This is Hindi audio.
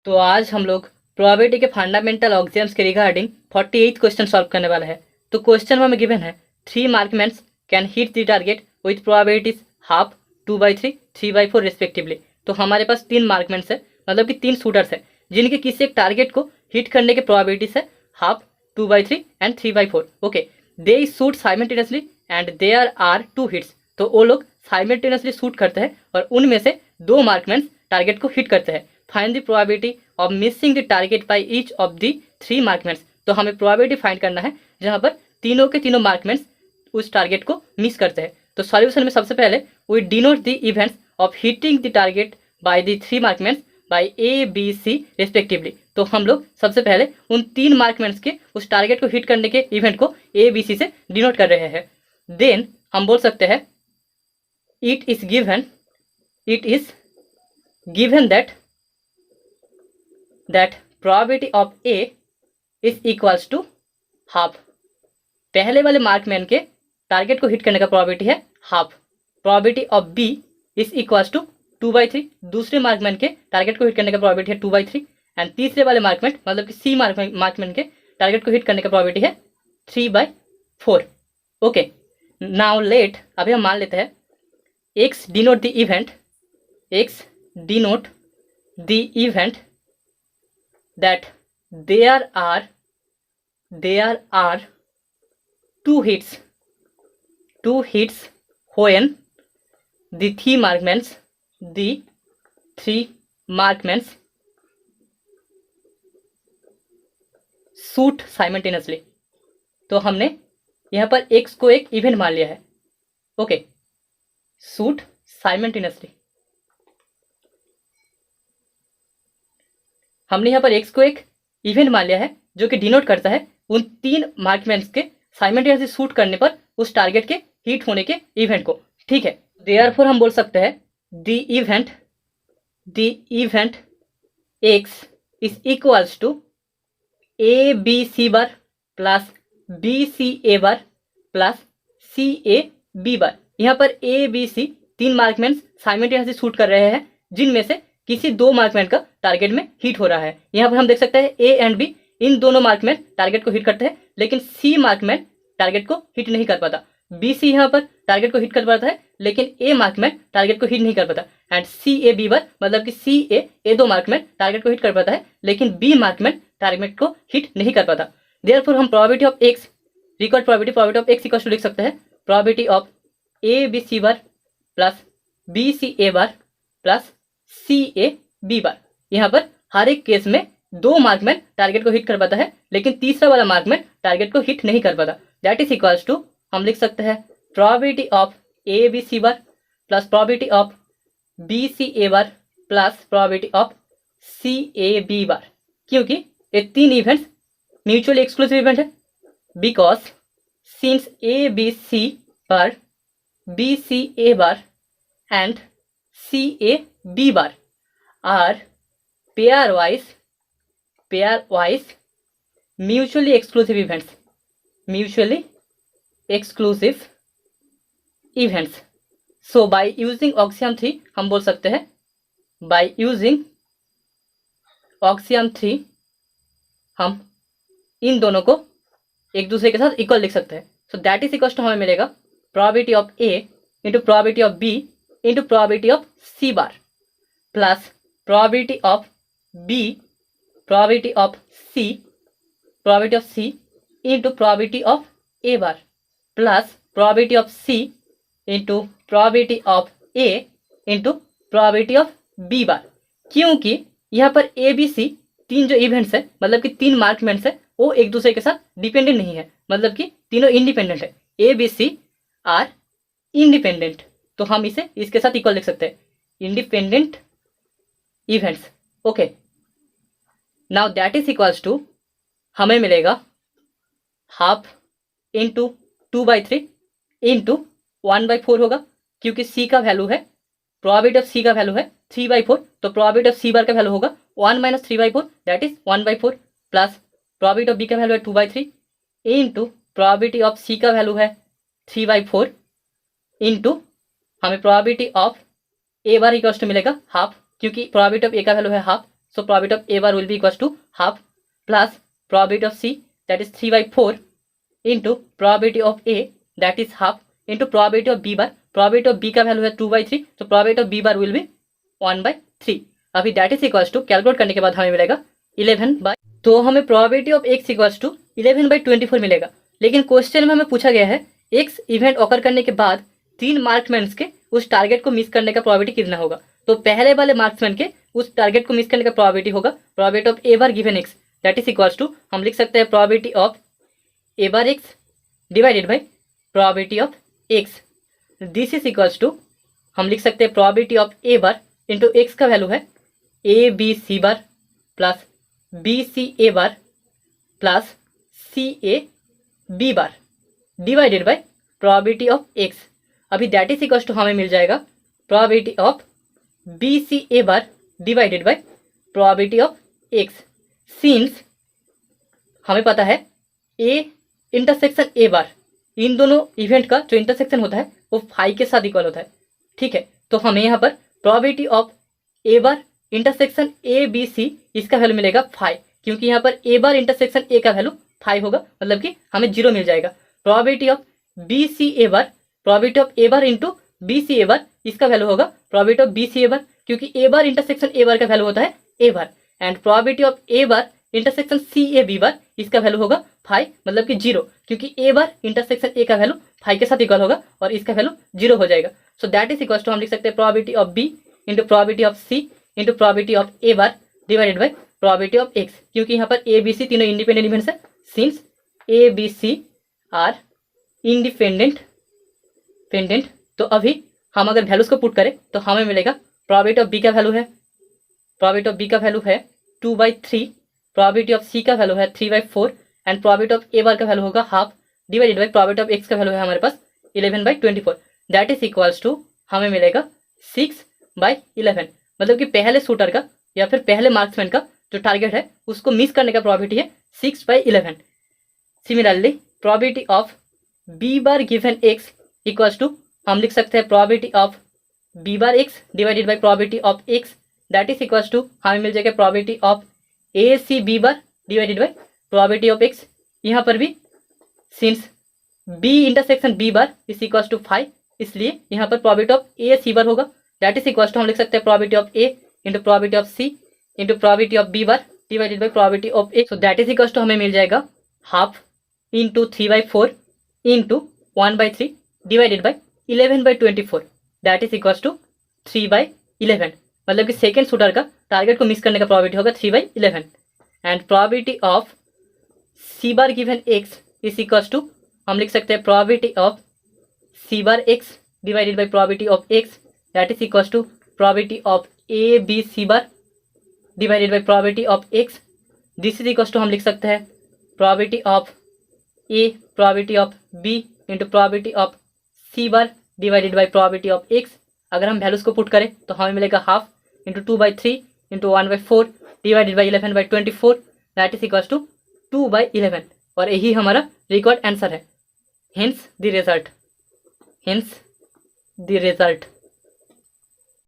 तो आज हम लोग प्रोबेबिलिटी के फंडामेंटल ऑक्सियम्स के रिगार्डिंग 48th क्वेश्चन सॉल्व करने वाला है। तो क्वेश्चन में हमें गिवन है 3 marksmen can hit the target with probabilities half, 2/3, 3/4 respectively. तो हमारे पास 3 मार्कमेंट्स है, मतलब कि 3 शूटर्स है जिनके किसी एक टारगेट को हिट करने के प्रोबेबिलिटीज है half, 2/3 and 3/4। Okay, they shoot simultaneously and there are 2 hits. तो वो लोग साइमल्टेनियसली शूट करते हैं और उनमें से 2 मार्कमेंट्स टारगेट को हिट करते हैं। Find the probability of missing the target by each of the 3 मार्कमेंट्स। तो हमें प्रोबेबिलिटी फाइंड करना है जहां पर तीनों के तीनों मार्कमेंट्स उस टारगेट को मिस करते हैं। तो सॉल्यूशन में सबसे पहले we denote the events of hitting the target by the 3 marksmen by A B C respectively. तो हम लोग सबसे पहले उन 3 मार्कमेंट्स के उस टारगेट को हिट करने के इवेंट को ए बी सी से डिनोट कर रहे हैं। देन हम बोल सकते हैं it is given that probability of A is equals to half. पहले वाले मार्कमैन के टारगेट को हिट करने का प्रोबेबिलिटी है half. Probability of B is equals to 2/3। दूसरे मार्कमैन के टारगेट को हिट करने का प्रोबेबिलिटी है 2/3 एंड तीसरे वाले मार्कमैन मतलब कि C मार्कमैन के टारगेट को हिट करने का प्रोबेबिलिटी है 3/4। ओके, नाउ लेट, अभी हम मान लेते हैं X denote the event that there are 2 hits when the 3 markments shoot simultaneously। तो हमने यहाँ पर x को एक इवेंट मान लिया है। ओके, शूट साइमल्टेनियसली, हमने यहाँ पर x को एक इवेंट मान लिया है जो कि डिनोट करता है उन 3 मार्कमेंट्स के साइमल्टेनियसली शूट करने पर उस टारगेट के हिट होने के इवेंट को। ठीक है, देयरफॉर हम बोल सकते हैं the event x is equals to A B C bar plus B C A bar plus C A B bar. यहाँ पर A B C 3 marksmen simultaneously shoot कर रहे हैं जिनमें से किसी 2 मार्कमेंट का टारगेट में हिट हो रहा है। यहाँ पर हम देख सकते हैं ए एंड बी इन दोनों मार्कमेंट टारगेट को हिट करते हैं, लेकिन सी मार्कमेंट टारगेट को हिट नहीं कर पाता। बी सी यहाँ पर टारगेट को हिट कर पाता है, लेकिन ए मार्कमेंट टारगेट को हिट नहीं कर पाता। एंड सी ए बी बार मतलब कि सी ए 2 मार्कमेंट टारगेट को हिट कर पाता है, लेकिन बी मार्कमेंट टारगेट को हिट नहीं कर पाता। देयरफॉर हम probability of X, record probability of X equals to लिख सकते हैं probability of A B C bar plus B C A bar plus C A B bar. यहाँ पर हर एक केस में 2 मार्कमैन टारगेट को हिट कर पाता है, लेकिन तीसरा वाला मार्कमैन टारगेट को हिट नहीं कर पाता। दैट इज इक्वल्स टू, हम लिख सकते हैं probability of A B C bar plus probability of B C A bar plus probability of C A B bar. क्योंकि ये 3 इवेंट्स म्यूचुअली एक्सक्लूसिव इवेंट है, because since A B C bar, B C A bar and C A B bar are pairwise mutually exclusive events। so by using axiom 3 हम बोल सकते हैं, by using axiom 3 हम इन दोनों को एक दूसरे के साथ इक्वल लिख सकते हैं। so that is equals to हमें मिलेगा probability of A into probability of B into probability of C bar plus probability of B, probability of C into probability of A bar plus probability of C into probability of A into probability of B bar। क्योंकि यहाँ पर A B C 3 जो इवेंट्स है, मतलब कि 3 मार्कमेंट्स है, वो एक दूसरे के साथ डिपेंडेंट नहीं है, मतलब कि तीनों इंडिपेंडेंट है। A B C are independent, तो हम इसे इसके साथ इक्वल लिख सकते हैं, independent events. Okay, now that is equals to, हमें मिलेगा हाफ इंटू 2/3 इंटू 1/4 होगा, क्योंकि सी का वैल्यू है, प्रोबेबिलिटी ऑफ सी का वैल्यू है 3/4, तो प्रोबेबिलिटी ऑफ सी बार का वैल्यू होगा 1 - 3/4 that is 1/4 plus probability of B का वैल्यू है 2/3 इंटू प्रोबेबिलिटी ऑफ सी का वैल्यू है 3/4 इंटू हमें probability of A bar equals to मिलेगा हाफ, क्योंकि प्रोबेबिलिटी ऑफ ए का वैल्यू है half, so probability of A bar will be equals to half plus probability of C, that is 3/4 into probability of A, that is half, into probability of B bar. probability of B का वैल्यू है 2/3, so probability of B bar will be 1/3. अभी that is equals to calculate करने के बाद हमें मिलेगा 11/, तो हमें probability of x equals to 11/24 मिलेगा. लेकिन क्वेश्चन में हमें पूछा गया है x इवेंट ऑकर करने के बाद 3 मार्क्समैन के उस टारगेट को मिस करने का प्रोबेबिलिटी कितना होगा. तो पहले वाले मार्क्समैन के उस टारगेट को मिस करने का प्रोबेबिलिटी होगा probability of A bar given X, that is equals to हम लिख सकते हैं probability of A bar X divided by probability of X. This is equals to हम लिख सकते हैं probability of A bar into X का वैल्यू है A B C bar plus B C A bar plus C A B bar divided by probability of X. अभी दैट इज इक्वल्स टू हमें मिल जाएगा probability of B C A bar divided by probability of X. Since हमें पता है ए इंटरसेक्शन ए बार, इन दोनों इवेंट का जो इंटरसेक्शन होता है वो फाई के साथ इक्वल होता है. ठीक है, तो हमें यहाँ पर probability of A bar intersection A B C इसका वैल्यू मिलेगा 5, क्योंकि यहाँ पर ए बार इंटरसेक्शन ए का वैल्यू 5 होगा, मतलब कि हमें 0 मिल जाएगा. Probability of B C A bar, probability of A bar into B C A bar इसका वैल्यू होगा probability of B C A bar, क्योंकि ए बार इंटरसेक्शन ए बार का वैल्यू होता है A bar. And probability of A bar intersection C A B bar इसका वैल्यू होगा 5, मतलब कि 0, क्योंकि ए बार इंटरसेक्शन ए का वैल्यू 5 के साथ इक्वल होगा और इसका वैल्यू 0 हो जाएगा. So that is equal to हम लिख सकते हैं probability of B into probability of C into probability of A bar divided by probability of X, क्योंकि यहाँ पर ए बी सी तीनों इंडिपेंडेंट इवेंट्स है. Since A B C are independent, तो अभी हम अगर वैल्यूज को पुट करें तो हमें मिलेगा प्रोबेबिलिटी ऑफ बी का वैल्यू है 2/3, प्रोबेबिलिटी ऑफ सी का वैल्यू है 3/4 एंड प्रोबेबिलिटी ऑफ ए बार का वैल्यू होगा half divided by probability of x का वैल्यू है हमारे पास 11/24. दैट इज इक्वल्स टू हमें मिलेगा 6/11, मतलब कि पहले शूटर का या फिर पहले मार्क्समैन का जो टारगेट है उसको मिस करने का प्रोबेबिलिटी है 6/11. Similarly probability of B bar given X equals to हम लिख सकते हैं probability of B bar X divided by probability of X, that is equals to हमें मिल जाएगा probability of A C B bar divided by probability of X. यहाँ पर भी since B intersection B bar is equals to 5, इसलिए यहाँ पर प्रोबेबिलिटी ऑफ ए सी बार होगा, दैट इज इक्वल्स टू हम लिख सकते हैं probability of A into probability of C into probability of B bar divided by probability of X. So that is equals to हमें मिल जाएगा half into 3/4 into 1/3 divided by 11/24, that is equals to 3/11, मतलब कि सेकेंड शूटर का टारगेट को मिस करने का प्रोबेबिलिटी होगा 3/11. And probability of C bar given X is equals to हम लिख सकते हैं probability of C bar X divided by probability of X, that is equals to probability of A B C bar divided by probability of X. This is equals to हम लिख सकते हैं probability of A probability of B into probability of C bar divided by probability of X. अगर हम वैल्यूज को पुट करें तो हमें मिलेगा half into 2/3 into 1/4 divided by 11/24, that is equals to 2/11, और यही हमारा रिक्वायर्ड आंसर है. Hence the result.